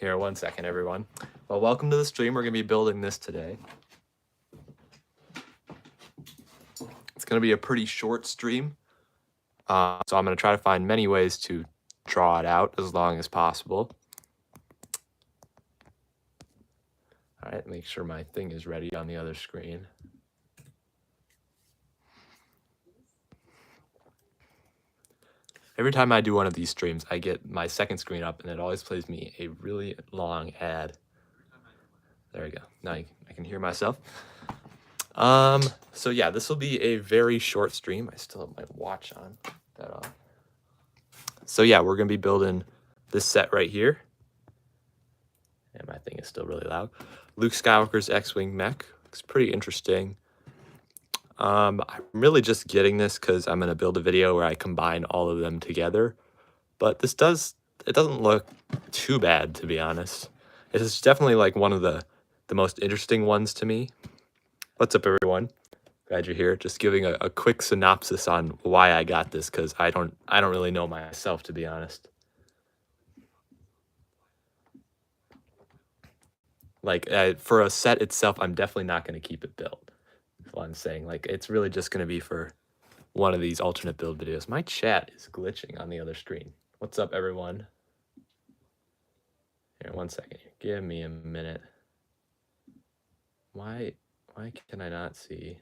Here, 1 second, everyone. Well, welcome to the stream. We're going to be building this today. It's going to be a pretty short stream. So I'm going to try to find many ways to draw it out as long as possible. All right, make sure my thing is ready on the other screen. Every time I do one of these streams, I get my second screen up and it always plays me a really long ad. There we go. Now I can hear myself. So yeah, this will be a very short stream. I still have my watch on. That off. So yeah, we're going to be building this set right here. And my thing is still really loud. Luke Skywalker's X-Wing mech. Looks pretty interesting. I'm really just getting this because I'm going to build a video where I combine all of them together. But it doesn't look too bad, to be honest. It is definitely like one of the most interesting ones to me. What's up, everyone? Glad you're here. Just giving a quick synopsis on why I got this, because I don't really know myself, to be honest. Like, for a set itself, I'm definitely not going to keep it built. That's what I'm saying. Like, it's really just going to be for one of these alternate build videos. My chat is glitching on the other screen. What's up, everyone? Here, 1 second. Give me a minute. Why can I not see?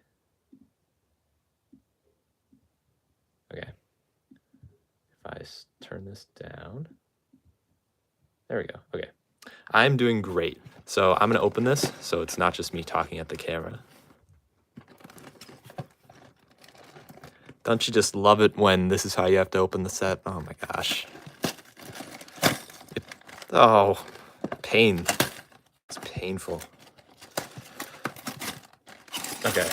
Okay. If I turn this down. There we go. Okay. I'm doing great. So I'm going to open this so it's not just me talking at the camera. Don't you just love it when this is how you have to open the set? Oh my gosh. Oh, pain. It's painful. Okay.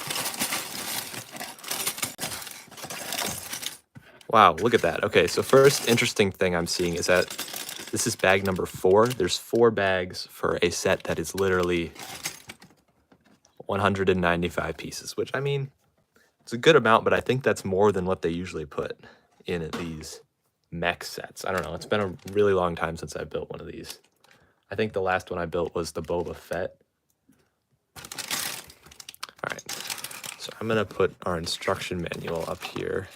Wow, look at that. Okay, so first interesting thing I'm seeing is that this is bag number 4. There's 4 bags for a set that is literally 195 pieces, which, I mean, it's a good amount, but I think that's more than what they usually put in these mech sets. I don't know. It's been a really long time since I built one of these. I think the last one I built was the Boba Fett. All right. So I'm going to put our instruction manual up here.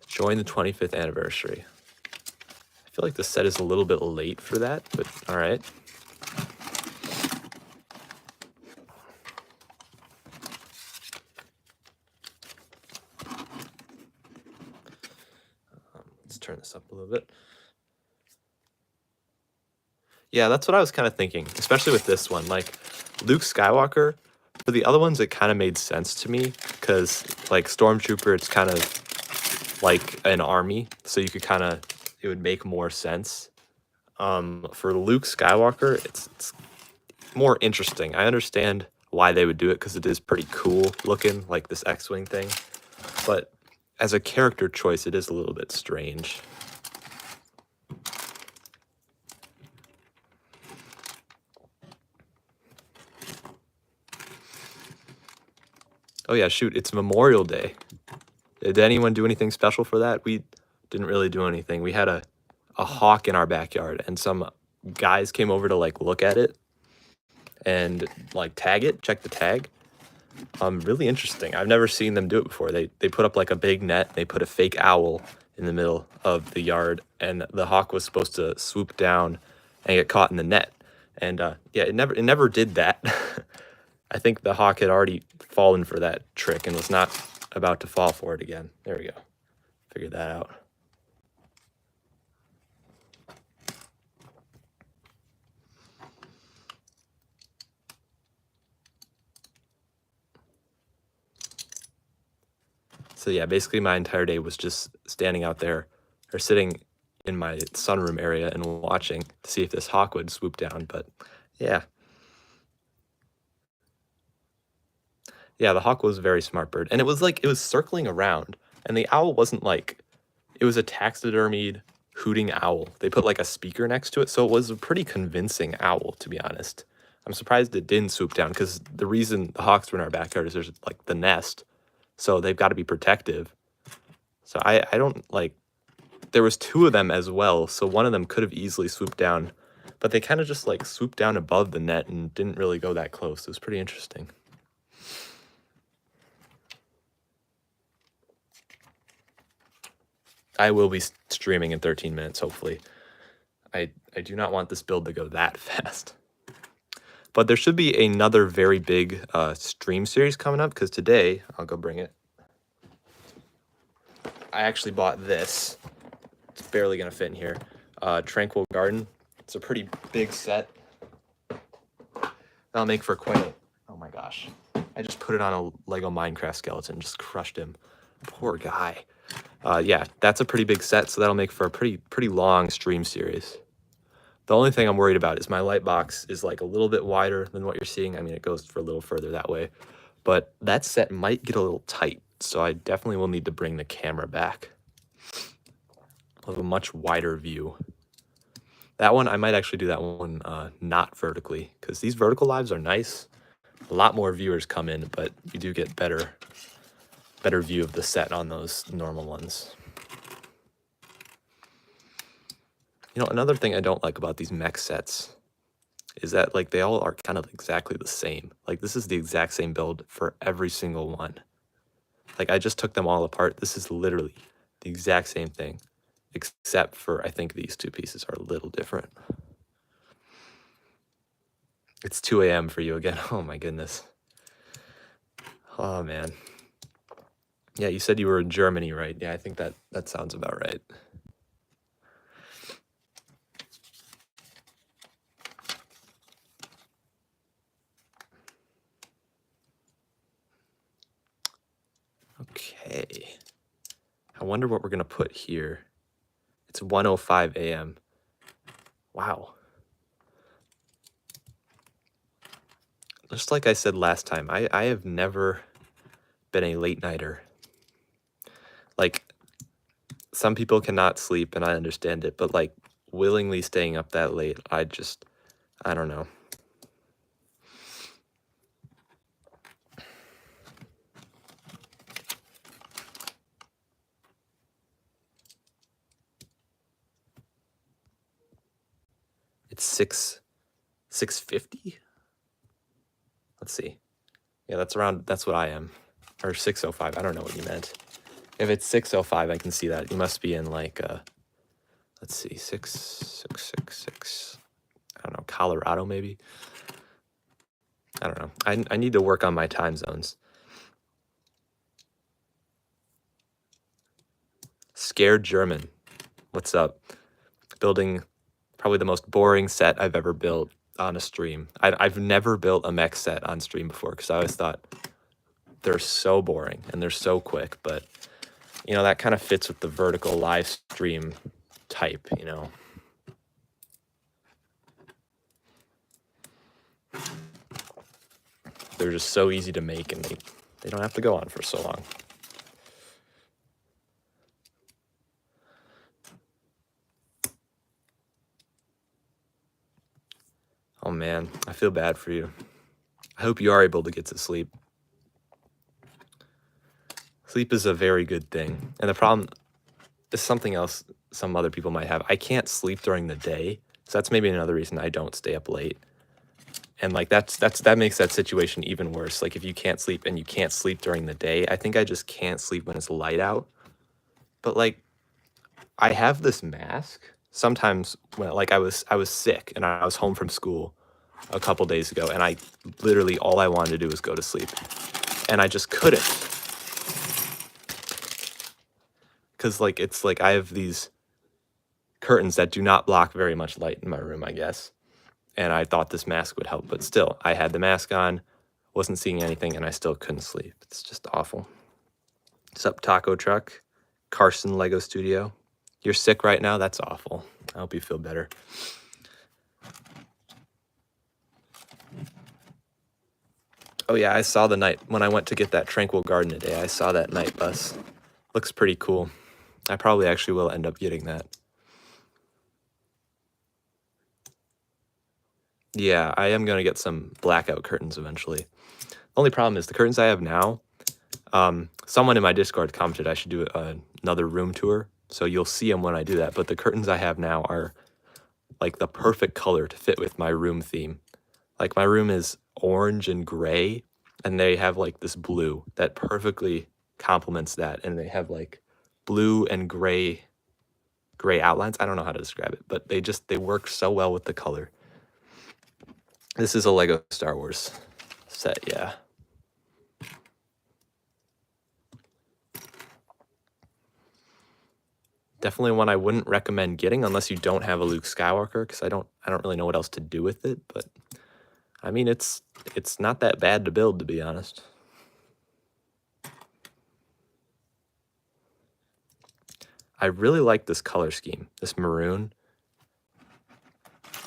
Join the 25th anniversary. I feel like the set is a little bit late for that, but all right. Let's turn this up a little bit. Yeah, that's what I was kind of thinking, especially with this one. Like, Luke Skywalker, for the other ones, it kind of made sense to me because, like, Stormtrooper, it's kind of like an army, so you could kind of, it would make more sense. For Luke Skywalker, it's more interesting. I understand why they would do it because it is pretty cool looking, like this X-Wing thing, but as a character choice, it is a little bit strange. Oh yeah, shoot, it's Memorial Day. Did anyone do anything special for that? We didn't really do anything. We had a hawk in our backyard, and some guys came over to, like, look at it and, like, tag it, check the tag. Really interesting. I've never seen them do it before. They put up, like, a big net. They put a fake owl in the middle of the yard, and the hawk was supposed to swoop down and get caught in the net. And yeah, it never did that. I think the hawk had already fallen for that trick and was not about to fall for it again. There we go. Figured that out. So yeah, basically my entire day was just standing out there or sitting in my sunroom area and watching to see if this hawk would swoop down. But yeah. Yeah, the hawk was a very smart bird. And it was like, it was circling around. And the owl wasn't like, it was a taxidermied hooting owl. They put like a speaker next to it. So it was a pretty convincing owl, to be honest. I'm surprised it didn't swoop down because the reason the hawks were in our backyard is there's like the nest. So they've got to be protective. So I don't like, there was 2 of them as well, so one of them could have easily swooped down, but they kind of just like swooped down above the net and didn't really go that close. It was pretty interesting. I will be streaming in 13 minutes, hopefully. I do not want this build to go that fast. But there should be another very big stream series coming up, because today, I'll go bring it. I actually bought this. It's barely going to fit in here. Tranquil Garden. It's a pretty big set. That'll make for quite a... Oh my gosh. I just put it on a Lego Minecraft skeleton, just crushed him. Poor guy. Yeah, that's a pretty big set, so that'll make for a pretty long stream series. The only thing I'm worried about is my light box is like a little bit wider than what you're seeing. I mean, it goes for a little further that way, but that set might get a little tight, so I definitely will need to bring the camera back. I'll have a much wider view. That one, I might actually do that one not vertically, because these vertical lives are nice. A lot more viewers come in, but you do get better view of the set on those normal ones. You know, another thing I don't like about these mech sets is that, like, they all are kind of exactly the same. Like, this is the exact same build for every single one. Like, I just took them all apart. This is literally the exact same thing, except for, I think these 2 pieces are a little different. It's 2 a.m. for you again. Oh, my goodness. Oh, man. Yeah, you said you were in Germany, right? Yeah, I think that sounds about right. Okay. I wonder what we're going to put here. It's 1:05 a.m. Wow. Just like I said last time, I have never been a late nighter. Like, some people cannot sleep, and I understand it, but like willingly staying up that late, I don't know. It's 6:50. Let's see. Yeah, that's what I am. Or 6:05. I don't know what you meant. If it's 6:05, I can see that. You must be in like let's see, 6. I don't know, Colorado maybe. I don't know. I need to work on my time zones. Scared German. What's up? Building probably the most boring set I've ever built on a stream. I've never built a mech set on stream before, because I always thought they're so boring and they're so quick, but you know, that kind of fits with the vertical live stream type, you know. They're just so easy to make, and they don't have to go on for so long. Oh man, I feel bad for you. I hope you are able to get to sleep. Sleep is a very good thing. And the problem is something else some other people might have. I can't sleep during the day, so that's maybe another reason I don't stay up late. And like that makes that situation even worse. Like, if you can't sleep and you can't sleep during the day, I think I just can't sleep when it's light out. But like, I have this mask. Sometimes when like I was sick and I was home from school a couple days ago, and I literally all I wanted to do was go to sleep, and I just couldn't, because like it's like I have these curtains that do not block very much light in my room, I guess, and I thought this mask would help, but still I had the mask on, wasn't seeing anything, and I still couldn't sleep. It's just awful. Sup, Taco Truck? Carson Lego Studio? You're sick right now? That's awful. I hope you feel better. Oh yeah, I saw the night when I went to get that Tranquil Garden today. I saw that night bus. Looks pretty cool. I probably actually will end up getting that. Yeah, I am going to get some blackout curtains eventually. The only problem is the curtains I have now, someone in my Discord commented I should do another room tour So you'll see them when I do that. But the curtains I have now are like the perfect color to fit with my room theme. Like my room is orange and gray, and they have like this blue that perfectly complements that. And they have like blue and gray outlines. I don't know how to describe it, but they work so well with the color. This is a Lego Star Wars set, yeah. Definitely one I wouldn't recommend getting unless you don't have a Luke Skywalker, because I don't really know what else to do with it. But I mean, it's not that bad to build, to be honest. I really like this color scheme, this maroon.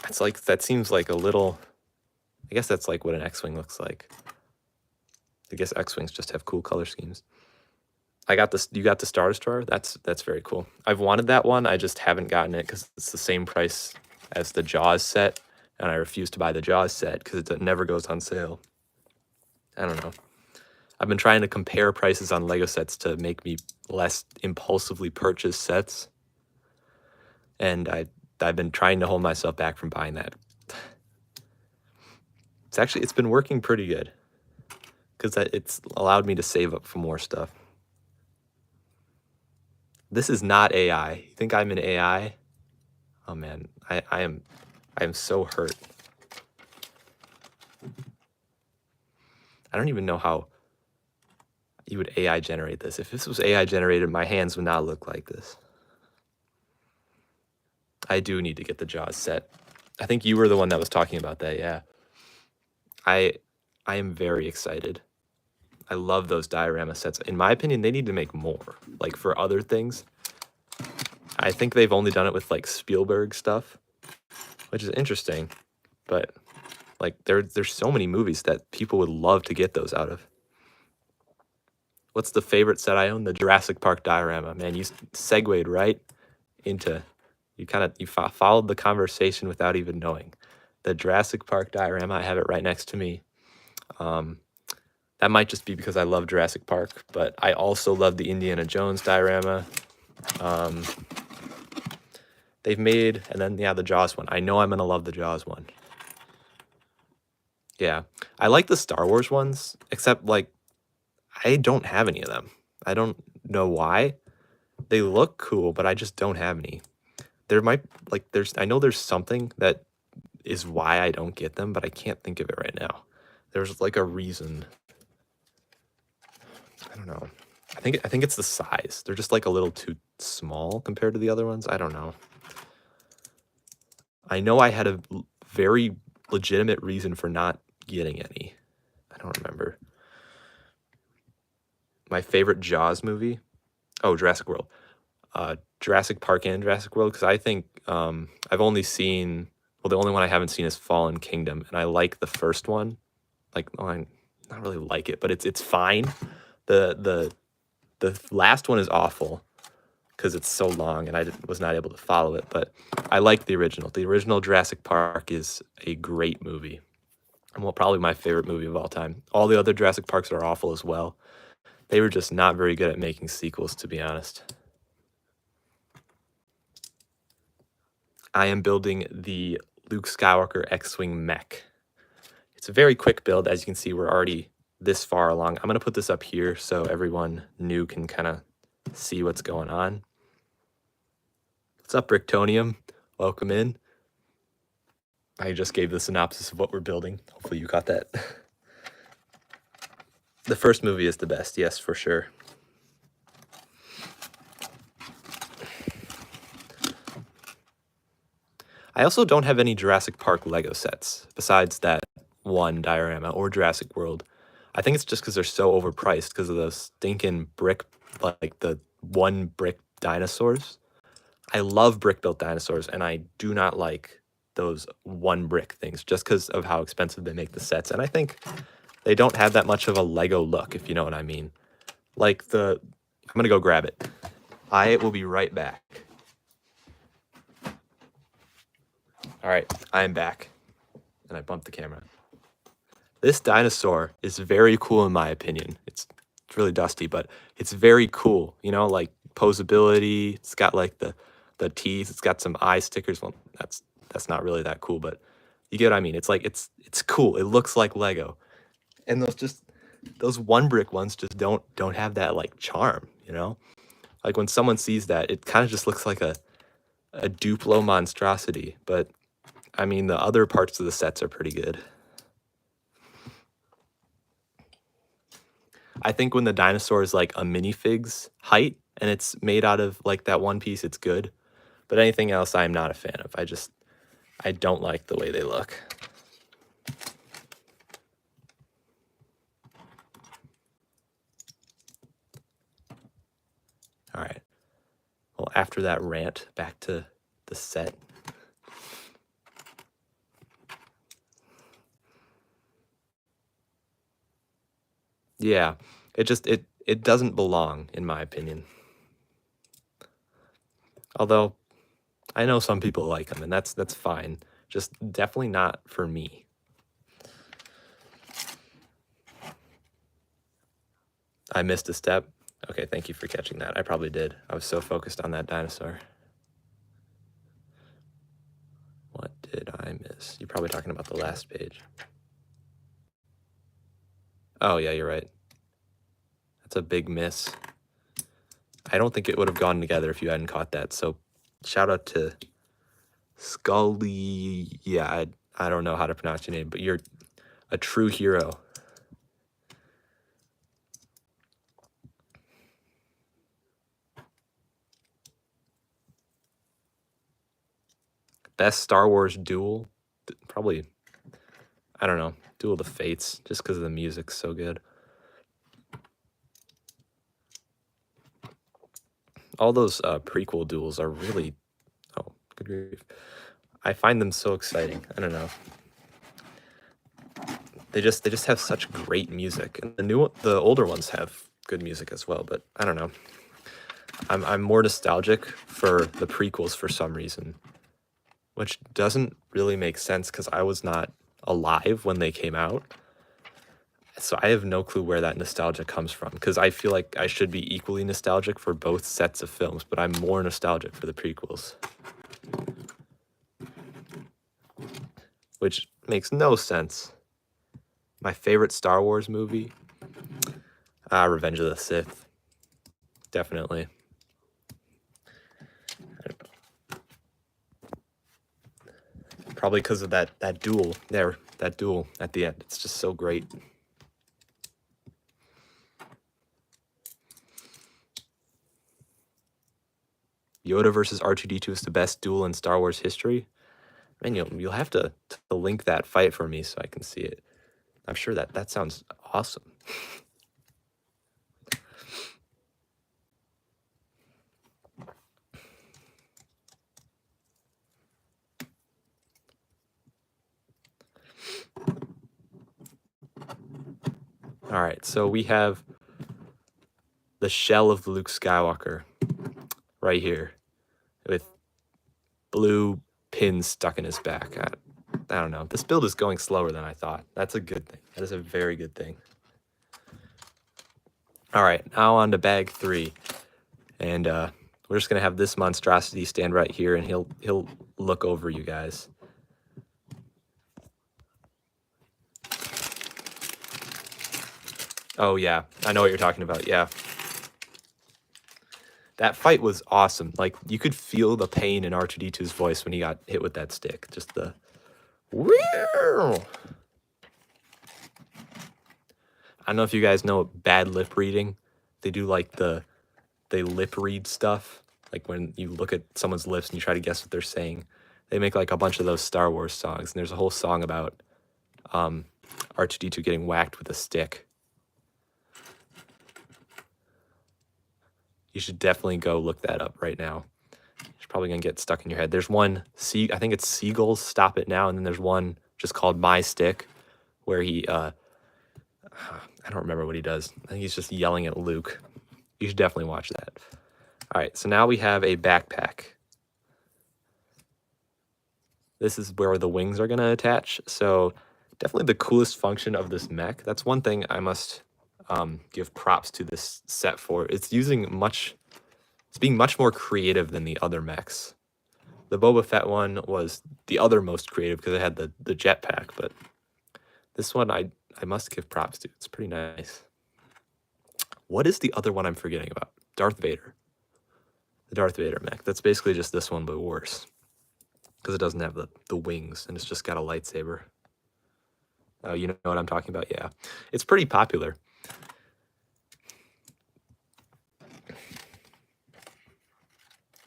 It's like, that seems like a little, I guess that's like what an X-Wing looks like. I guess X-Wings just have cool color schemes. I got this, you got the Star Destroyer? That's very cool. I've wanted that one, I just haven't gotten it because it's the same price as the Jaws set, and I refuse to buy the Jaws set because it never goes on sale. I don't know. I've been trying to compare prices on Lego sets to make me less impulsively purchase sets. And I've been trying to hold myself back from buying that. It's been working pretty good because it's allowed me to save up for more stuff. This is not AI. You think I'm an AI? Oh man, I am so hurt. I don't even know how you would AI generate this. If this was AI generated, my hands would not look like this. I do need to get the Jaws set. I think you were the one that was talking about that, yeah. I am very excited. I love those diorama sets. In my opinion, they need to make more. Like for other things, I think they've only done it with like Spielberg stuff, which is interesting. But like there's so many movies that people would love to get those out of. What's the favorite set I own? The Jurassic Park diorama. Man, you segued right into, you followed the conversation without even knowing. The Jurassic Park diorama, I have it right next to me. That might just be because I love Jurassic Park, but I also love the Indiana Jones diorama. They've made, and then, yeah, the Jaws one. I know I'm going to love the Jaws one. Yeah. I like the Star Wars ones, except, like, I don't have any of them. I don't know why. They look cool, but I just don't have any. There might, like, I know there's something that is why I don't get them, but I can't think of it right now. There's, like, a reason. I don't know. I think it's the size. They're just like a little too small compared to the other ones. I don't know. I know I had a very legitimate reason for not getting any. I don't remember. My favorite Jaws movie? Oh, Jurassic World. Jurassic Park and Jurassic World, because I think I've only seen, well, the only one I haven't seen is Fallen Kingdom, and I like the first one. Like, well, I not really like it, but it's fine. The last one is awful because it's so long and I was not able to follow it, but I like the original. The original Jurassic Park is a great movie, and well, probably my favorite movie of all time. All the other Jurassic Parks are awful as well. They were just not very good at making sequels, to be honest. I am building the Luke Skywalker X-Wing Mech. It's a very quick build. As you can see, we're already this far along. I'm going to put this up here so everyone new can kind of see what's going on. What's up, Bricktonium? Welcome in. I just gave the synopsis of what we're building. Hopefully you got that. The first movie is the best, yes, for sure. I also don't have any Jurassic Park Lego sets besides that one diorama or Jurassic World. I think it's just because they're so overpriced because of those stinking brick, like the one brick dinosaurs. I love brick-built dinosaurs, and I do not like those one brick things just because of how expensive they make the sets. And I think they don't have that much of a Lego look, if you know what I mean. Like I'm going to go grab it. I will be right back. All right, I am back. And I bumped the camera. This dinosaur is very cool in my opinion. It's really dusty, but it's very cool. You know, like posability. It's got like the teeth. It's got some eye stickers. Well, that's not really that cool, but you get what I mean. It's like it's cool. It looks like Lego. And those one brick ones just don't have that like charm, you know? Like when someone sees that, it kind of just looks like a Duplo monstrosity, but I mean the other parts of the sets are pretty good. I think when the dinosaur is like a minifig's height and it's made out of like that one piece, it's good. But anything else I'm not a fan of. I don't like the way they look. All right. Well, after that rant, back to the set. Yeah, it doesn't belong, in my opinion. Although, I know some people like them, and that's fine. Just definitely not for me. I missed a step. Okay, thank you for catching that. I probably did. I was so focused on that dinosaur. What did I miss? You're probably talking about the last page. Oh, yeah, you're right. That's a big miss. I don't think it would have gone together if you hadn't caught that. So shout out to Scully. Yeah, I don't know how to pronounce your name, but you're a true hero. Best Star Wars duel? Probably, I don't know, Duel of the Fates, just because the music's so good. All those prequel duels are really, oh, good grief. I find them so exciting. I don't know. They just have such great music, and the older ones have good music as well. But I don't know. I'm more nostalgic for the prequels for some reason, which doesn't really make sense because I was not alive when they came out. So I have no clue where that nostalgia comes from, because I feel like I should be equally nostalgic for both sets of films, but I'm more nostalgic for the prequels. Which makes no sense. My favorite Star Wars movie? Revenge of the Sith. Definitely. Probably because of that duel there, that duel at the end. It's just so great. Yoda versus R2-D2 is the best duel in Star Wars history. Man, you'll have to link that fight for me so I can see it. I'm sure that sounds awesome. All right, so we have the shell of Luke Skywalker right here with blue pins stuck in his back. I don't know. This build is going slower than I thought. That's a good thing. That is a very good thing. All right, now on to bag 3. And we're just going to have this monstrosity stand right here, and he'll look over you guys. Oh, yeah. I know what you're talking about. Yeah. That fight was awesome. Like, you could feel the pain in R2-D2's voice when he got hit with that stick. Just the... I don't know if you guys know bad lip reading. They do, like, they lip read stuff. Like, when you look at someone's lips and you try to guess what they're saying. They make, like, a bunch of those Star Wars songs. And there's a whole song about R2-D2 getting whacked with a stick. You should definitely go look that up right now. It's probably going to get stuck in your head. There's one, I think it's Seagulls Stop It Now, and then there's one just called My Stick, where he, I don't remember what he does. I think he's just yelling at Luke. You should definitely watch that. All right, so now we have a backpack. This is where the wings are going to attach. So definitely the coolest function of this mech. That's one thing I must give props to this set for. It's using much It's being much more creative than the other mechs. The Boba Fett one was the other most creative because it had the jetpack, but this one I must give props to. It's pretty nice. What is the other one I'm forgetting about? Darth Vader. The Darth Vader mech. That's basically just this one, but worse. Because it doesn't have the wings, and it's just got a lightsaber. Oh, you know what I'm talking about? Yeah. It's pretty popular.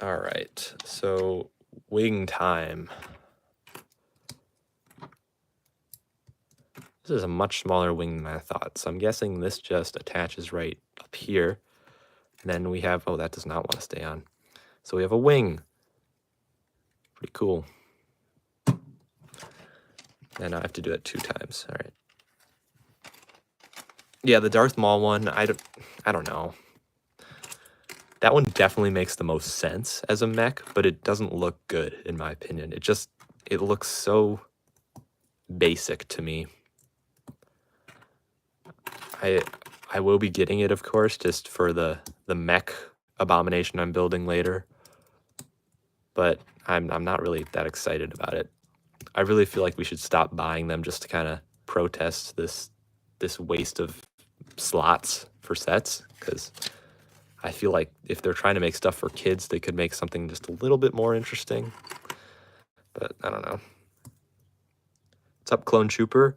All right, so wing time. This is a much smaller wing than I thought, so I'm guessing this just attaches right up here. And then we have, oh, that does not want to stay on. So we have a wing. Pretty cool. And I have to do it 2 times. All right. Yeah, the Darth Maul one, I don't know. That one definitely makes the most sense as a mech, but it doesn't look good in my opinion. It looks so basic to me. I will be getting it, of course, just for the mech abomination I'm building later. But I'm not really that excited about it. I really feel like we should stop buying them just to kind of protest this waste of slots for sets, because I feel like if they're trying to make stuff for kids, they could make something just a little bit more interesting. But I don't know. What's up, Clone Trooper?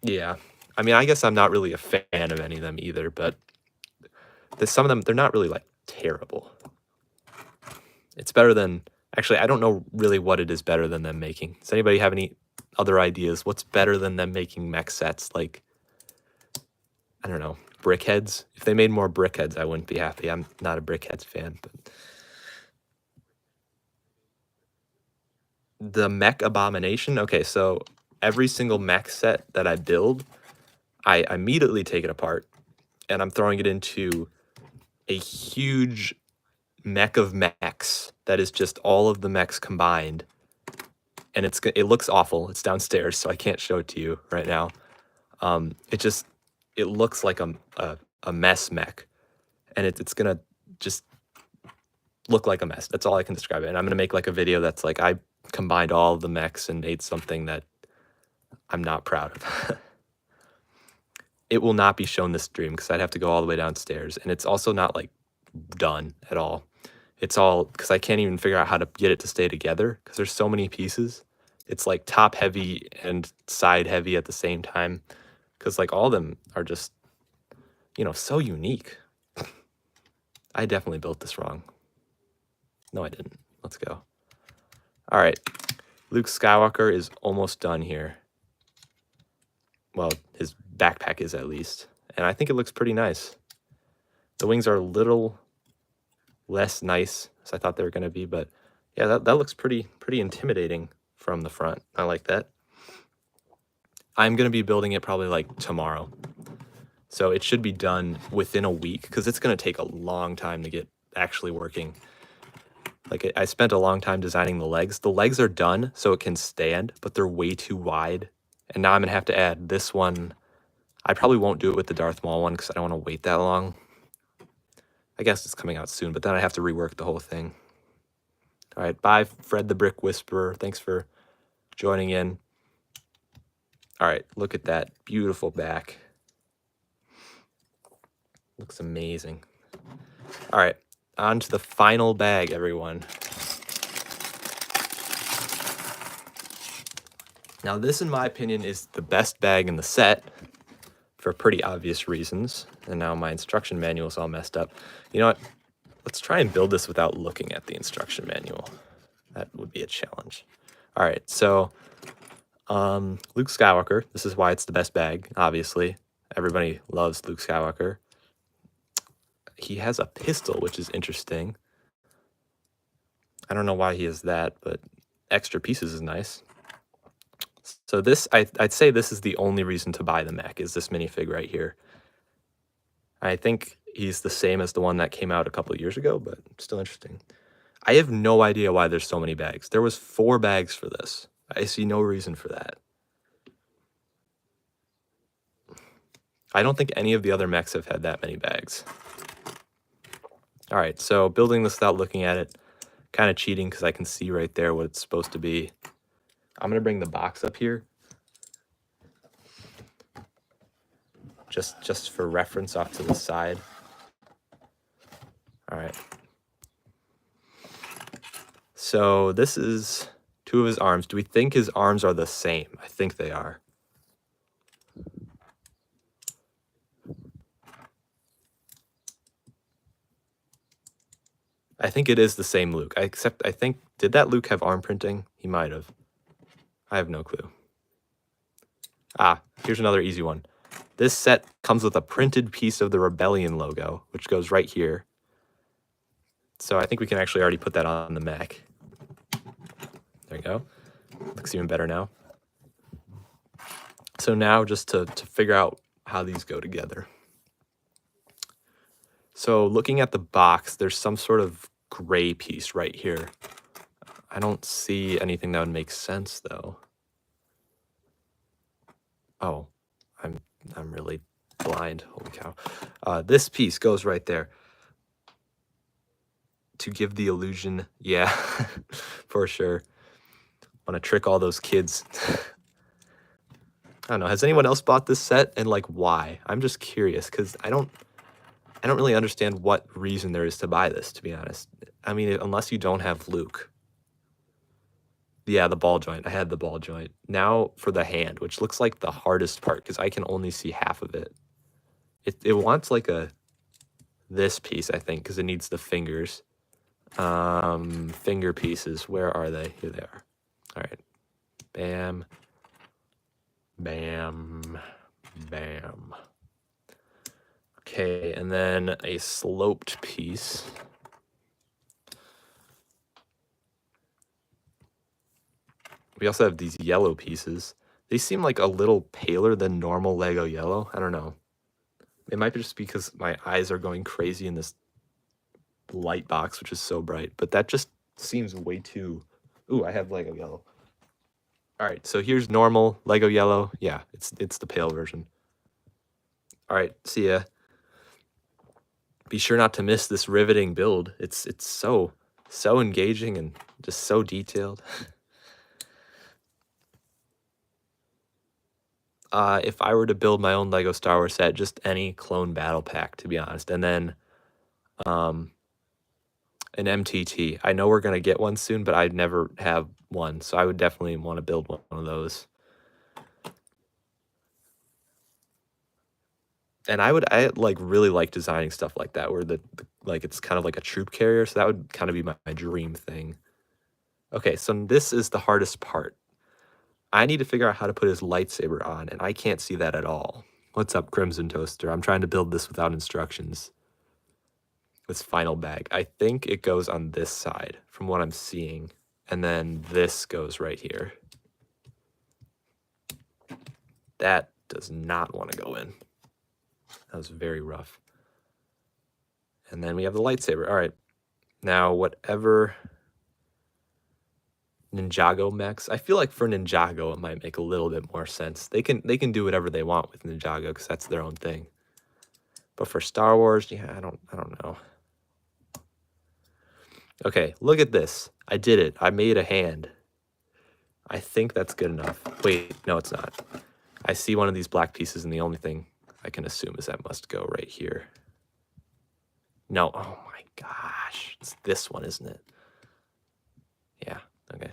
Yeah. I mean, I guess I'm not really a fan of any of them either, but some of them, they're not really like terrible. It's better than, actually, I don't know really what it is better than them making. Does anybody have any other ideas? What's better than them making mech sets? Like, I don't know, brickheads? If they made more brickheads, I wouldn't be happy. I'm not a brickheads fan, but the mech abomination. Okay, so every single mech set that I build, I immediately take it apart and I'm throwing it into a huge mech of mechs that is just all of the mechs combined. And it looks awful. It's downstairs, so I can't show it to you right now. It looks like a mess mech, and it's gonna just look like a mess. That's all I can describe it. And I'm gonna make like a video that's like I combined all of the mechs and made something that I'm not proud of. It will not be shown this stream because I'd have to go all the way downstairs, and it's also not like done at all. It's all because I can't even figure out how to get it to stay together because there's so many pieces. It's like top heavy and side heavy at the same time because like all of them are just, you know, so unique. I definitely built this wrong. No, I didn't. Let's go. All right. Luke Skywalker is almost done here. Well, his backpack is at least. And I think it looks pretty nice. The wings are a little less nice as I thought they were going to be, but yeah, that looks pretty intimidating from the front. I like that. I'm going to be building it probably like tomorrow. So it should be done within a week because it's going to take a long time to get actually working. Like I spent a long time designing the legs. The legs are done so it can stand, but they're way too wide. And now I'm going to have to add this one. I probably won't do it with the Darth Maul one because I don't want to wait that long. I guess it's coming out soon, but then I have to rework the whole thing. All right, bye, Fred the Brick Whisperer. Thanks for joining in. All right, look at that beautiful back. Looks amazing. All right, on to the final bag, everyone. Now, this, in my opinion, is the best bag in the set for pretty obvious reasons. And now my instruction manual is all messed up. You know what? Let's try and build this without looking at the instruction manual. That would be a challenge. All right, so Luke Skywalker. This is why it's the best bag, obviously. Everybody loves Luke Skywalker. He has a pistol, which is interesting. I don't know why he has that, but extra pieces is nice. So this, I'd say this is the only reason to buy the mech, is this minifig right here. I think he's the same as the one that came out a couple of years ago, but still interesting. I have no idea why there's so many bags. There was 4 bags for this. I see no reason for that. I don't think any of the other mechs have had that many bags. All right, so building this without looking at it, kind of cheating because I can see right there what it's supposed to be. I'm gonna bring the box up here, just for reference off to the side. All right. So this is 2 of his arms. Do we think his arms are the same? I think they are. I think it is the same Luke. Except I think, did that Luke have arm printing? He might have. I have no clue. Ah, here's another easy one. This set comes with a printed piece of the Rebellion logo, which goes right here. So I think we can actually already put that on the mech. There you go. Looks even better now. So now just to figure out how these go together. So looking at the box, there's some sort of gray piece right here. I don't see anything that would make sense though. Oh, I'm really blind. Holy cow. This piece goes right there. To give the illusion, yeah, for sure. Want to trick all those kids. I don't know. Has anyone else bought this set, and like why? I'm just curious because I don't really understand what reason there is to buy this, to be honest. I mean, unless you don't have Luke. Yeah, the ball joint. I had the ball joint. Now for the hand, which looks like the hardest part because I can only see half of it. It wants like this piece, I think, because it needs the fingers. Finger pieces. Where are they? Here they are. All right. Bam. Bam. Bam. Okay, and then a sloped piece. We also have these yellow pieces. They seem like a little paler than normal Lego yellow. I don't know. It might be just because my eyes are going crazy in this light box, which is so bright, but that just seems way too... Ooh, I have Lego yellow. All right, so here's normal Lego yellow. Yeah, it's the pale version. All right, see ya. Be sure not to miss this riveting build. It's so engaging and just so detailed. If I were to build my own Lego Star Wars set, just any clone battle pack, to be honest, and then an MTT. I know we're gonna get one soon, but I'd never have one, so I would definitely want to build one of those. And I like really like designing stuff like that, where like it's kind of like a troop carrier. So that would kind of be my dream thing. Okay, so this is the hardest part. I need to figure out how to put his lightsaber on, and I can't see that at all. What's up, Crimson Toaster? I'm trying to build this without instructions. This final bag. I think it goes on this side, from what I'm seeing. And then this goes right here. That does not want to go in. That was very rough. And then we have the lightsaber. All right. Now, whatever Ninjago mechs, I feel like for Ninjago, it might make a little bit more sense. They can do whatever they want with Ninjago because that's their own thing. But for Star Wars, yeah, I don't know. Okay, look at this. I did it. I made a hand. I think that's good enough. Wait, no, it's not. I see one of these black pieces, and the only thing I can assume is that must go right here. No, oh my gosh. It's this one, isn't it? Yeah, okay.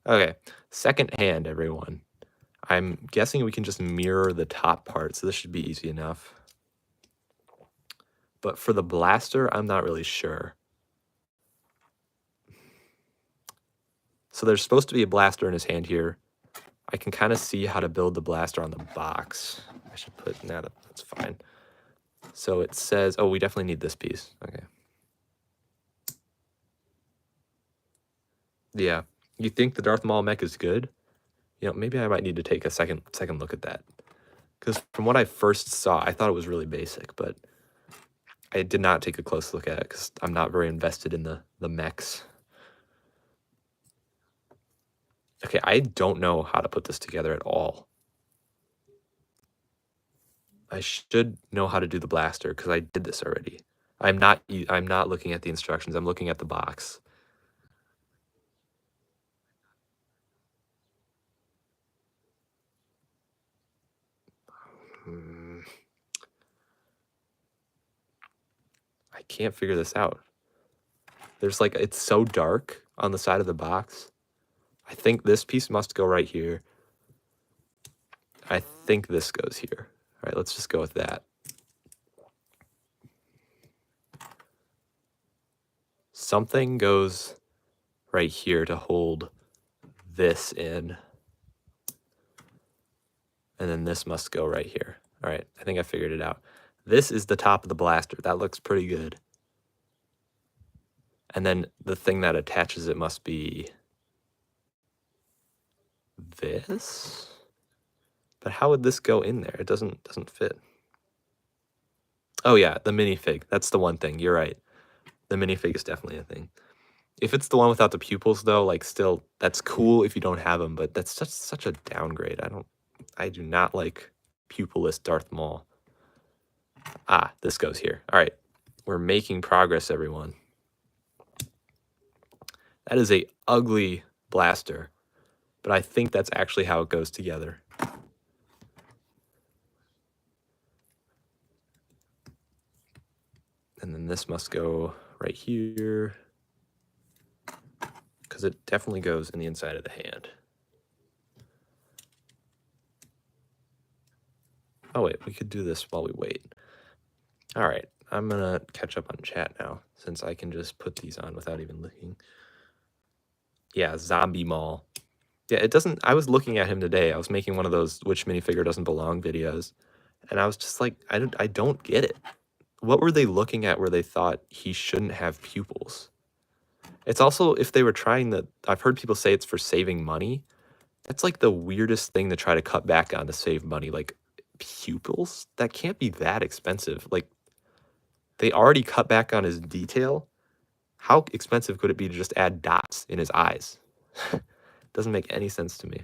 Okay, second hand, everyone. I'm guessing we can just mirror the top part, so this should be easy enough. But for the blaster, I'm not really sure. So there's supposed to be a blaster in his hand here. I can kind of see how to build the blaster on the box. I should put that up. That's fine. So it says, oh, we definitely need this piece. Okay. Yeah. You think the Darth Maul mech is good? You know, maybe I might need to take a second look at that. Because from what I first saw, I thought it was really basic, but I did not take a close look at it because I'm not very invested in the mechs. Okay, I don't know how to put this together at all. I should know how to do the blaster because I did this already. I'm not looking at the instructions. I'm looking at the box. Hmm. I can't figure this out. There's like, it's so dark on the side of the box. I think this piece must go right here. I think this goes here. All right, let's just go with that. Something goes right here to hold this in. And then this must go right here. All right, I think I figured it out. This is the top of the blaster. That looks pretty good. And then the thing that attaches it must be this. But how would this go in there? It doesn't fit. Oh yeah, the minifig. That's the one thing. You're right. The minifig is definitely a thing. If it's the one without the pupils though, like still that's cool if you don't have them, but that's such a downgrade. I do not like pupilless Darth Maul. Ah, this goes here. All right. We're making progress, everyone. That is a ugly blaster, but I think that's actually how it goes together. And then this must go right here because it definitely goes in the inside of the hand. Oh wait, we could do this while we wait. All right, I'm gonna catch up on chat now since I can just put these on without even looking. Yeah, Zombie Mall. Yeah, it doesn't, I was looking at him today. I was making one of those which minifigure doesn't belong videos. And I was just like, I don't get it. What were they looking at where they thought he shouldn't have pupils? It's also, if they were trying to, I've heard people say it's for saving money. That's like the weirdest thing to try to cut back on to save money. Like pupils? That can't be that expensive. Like they already cut back on his detail. How expensive could it be to just add dots in his eyes? Doesn't make any sense to me.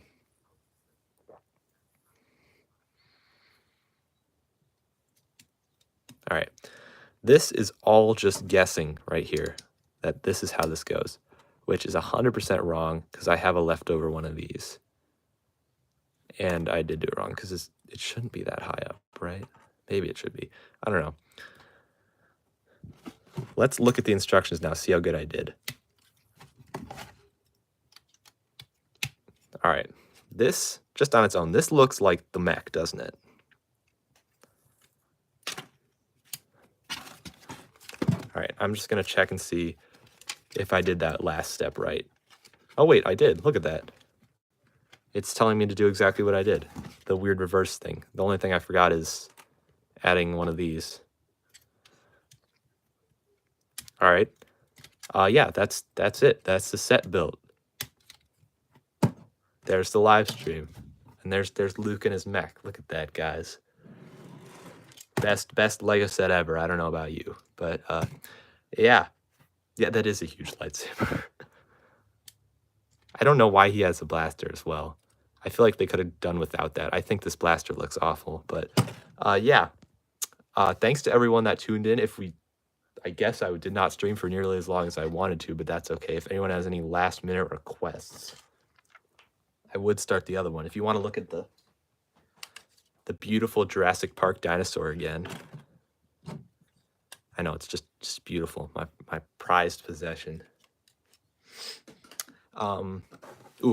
All right. This is all just guessing right here that this is how this goes, which is 100% wrong because I have a leftover one of these. And I did do it wrong because it shouldn't be that high up, right? Maybe it should be. I don't know. Let's look at the instructions now, see how good I did. All right. This, just on its own, this looks like the Mech, doesn't it? All right, I'm just going to check and see if I did that last step right. Oh, wait, I did. Look at that. It's telling me to do exactly what I did. The weird reverse thing. The only thing I forgot is adding one of these. All right. Yeah, that's it. That's the set built. There's the live stream. And there's Luke and his Mech. Look at that, guys. Best Lego set ever. I don't know about you, but yeah, that is a huge lightsaber. I don't know why he has a blaster as well. I feel like they could have done without that. I think this blaster looks awful, but yeah. Thanks to everyone that tuned in. I guess I did not stream for nearly as long as I wanted to, but that's okay. If anyone has any last minute requests, I would start the other one. If you want to look at the beautiful Jurassic Park dinosaur again. I know, it's just beautiful. My prized possession. Ooh,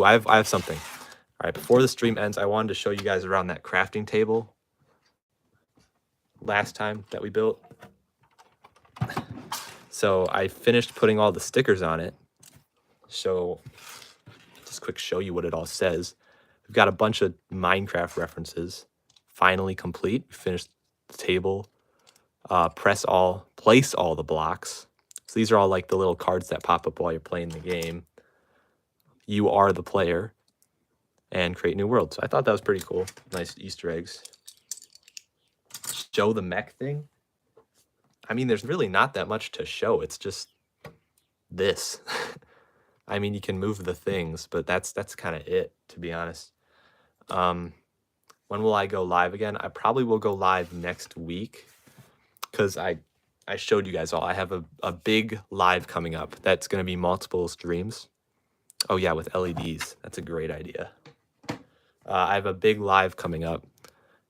I have something. All right, before the stream ends, I wanted to show you guys around that crafting table last time that we built. So I finished putting all the stickers on it. So just quick show you what it all says. We've got a bunch of Minecraft references. Finally complete. We finished the table. Place all the blocks. So these are all like the little cards that pop up while you're playing the game. You are the player. And create new world. So I thought that was pretty cool. Nice Easter eggs. Show the Mech thing. I mean, there's really not that much to show. It's just this. I mean, you can move the things, but that's kind of it, to be honest. when will I go live again? I probably will go live next week because I showed you guys all. I have a big live coming up that's going to be multiple streams. Oh yeah, with LEDs. That's a great idea. I have a big live coming up,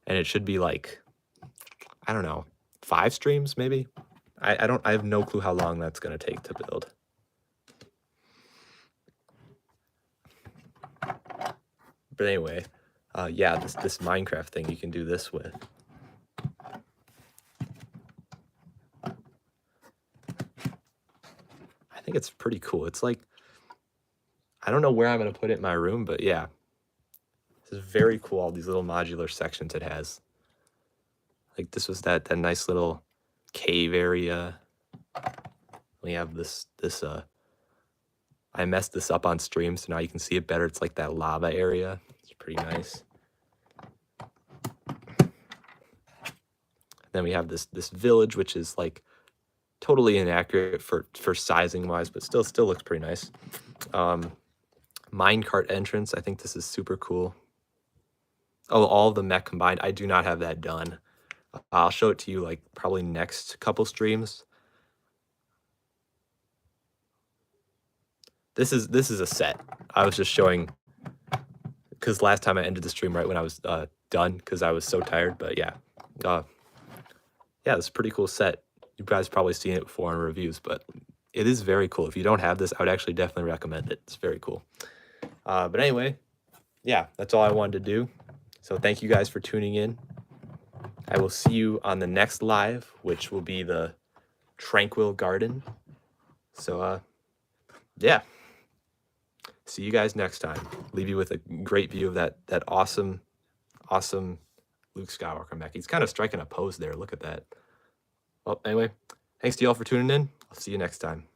and it should be like, I don't know, 5 streams maybe. I have no clue how long that's going to take to build. But anyway, yeah, this Minecraft thing you can do this with. I think it's pretty cool. It's like, I don't know where I'm going to put it in my room, but yeah. This is very cool, all these little modular sections it has. Like this was that nice little cave area. We have this I messed this up on stream, so now you can see it better. It's like that lava area. It's pretty nice. Then we have this village, which is like totally inaccurate for sizing wise, but still looks pretty nice. Minecart entrance. I think this is super cool. Oh, all of the mech combined. I do not have that done. I'll show it to you like probably next couple streams. This is a set. I was just showing because last time I ended the stream right when I was done because I was so tired. But yeah, yeah, it's a pretty cool set. You guys probably seen it before in reviews, but it is very cool. If you don't have this, I would actually definitely recommend it. It's very cool. But anyway, yeah, that's all I wanted to do. So thank you guys for tuning in. I will see you on the next live, which will be the Tranquil Garden. So, yeah. See you guys next time. Leave you with a great view of that awesome Luke Skywalker mech. He's kind of striking a pose there. Look at that. Well, anyway, thanks to y'all for tuning in. I'll see you next time.